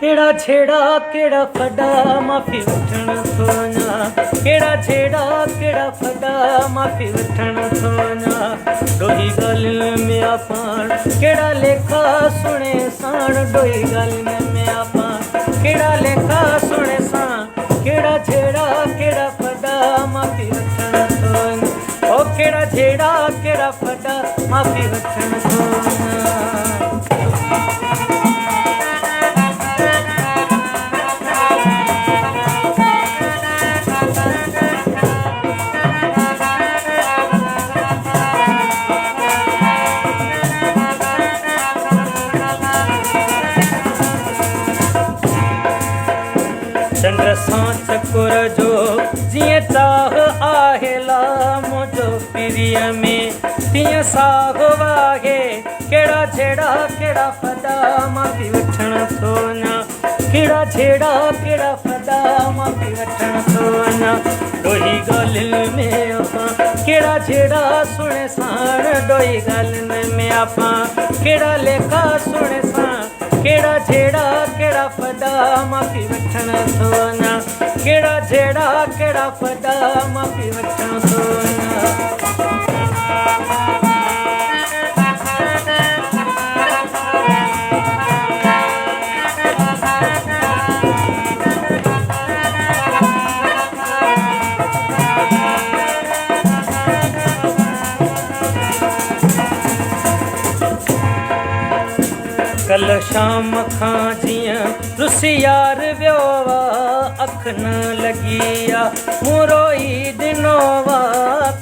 केड़ा छेड़ा केड़ा फड़ा माफी वठण थो वञा केड़ा छेड़ा केड़ा फड़ा माफी वठण थो वञा ॾोही ॻाल्हियुनि में आ पाण केड़ा लेखा सुणे साण ॾोही ॻाल्हियुनि में आ पाण केड़ा लेखा सुणे साण केड़ा छेड़ा केड़ा फड़ा माफी वठण थो वञा ओ केड़ा छेड़ा केड़ा फड़ा माफी वठण थो वञा चंद्र सां चकुर जो जीअं चाह आहे मुंहिंजो पीरीअ में तीअं साग वाहे केड़ा छेड़ा केड़ा फड़ा माफी वठण थो वञा केड़ा छेड़ा केड़ा फड़ा माफी वठण थो वञा ॾोही ॻाल्हियुनि में असां केड़ा छेड़ा सुणे साण ॾोही ॻाल्हियुनि में असां केड़ा लेखा सुणे साण केड़ा छेड़ा केड़ा फड़ा माफी वठण थो वञा केड़ा छेड़ा केड़ा फड़ा माफी वठण थो वञा कल शाम खां जीअं रुसी यार वियो वा अख न लॻी आहे मूं रोई ॾिनो वा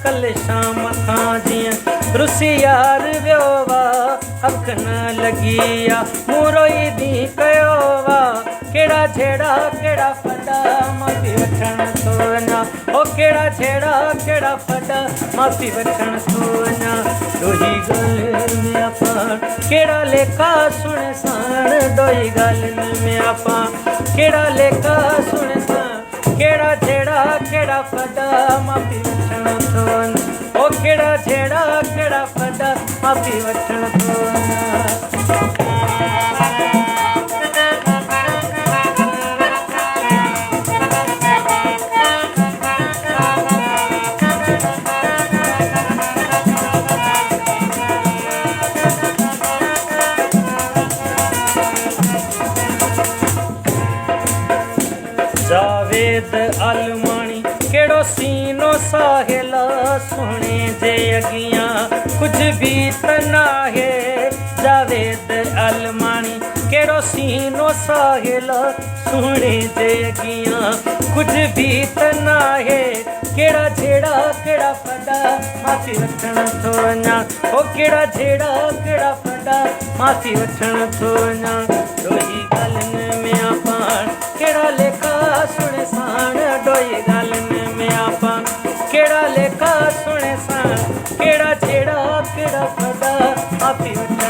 कल शाम खां जीअं रुसी यार वियो वा अख न लॻी आहे मूं रोई ॾींहुं कयो वा केड़ा छेड़ा केड़ा फड़ा माफी वठण थो वञा ओ केड़ा छेड़ा केड़ा फड़ा माफी वठण थो वञा ॾोही ॻाल्हियुनि में पाण केड़ा लेखा सुणे साण ॾोही ॻाल्हियुनि में पाण केड़ा लेखा सुणे साण केड़ा छेड़ा केड़ा फड़ा माफी वठण थो वञा ओ केड़ा छेड़ा केड़ा फड़ा माफी वठण थो वञा जावेद अलमाणी केड़ो सीनो साहेला सुणे जे अगियां कुछ भी त नाहे जावेद अलमाणी केड़ो सीनो साहेला सुणे जे अगियां कुछ भी त नाहे केड़ा छेड़ा केड़ा फड़ा माफी वठण थो वञा ओ केड़ा छेड़ा केड़ा फड़ा माफी वठण थो वञा ॾोही ॻाल्हियुनि में पाण केड़ा लेखा सुणे साण ॾोही ॻाल्हियुनि में पाण केड़ा लेखा सुणे साण केड़ा छेड़ा केड़ा फड़ा माफी वठण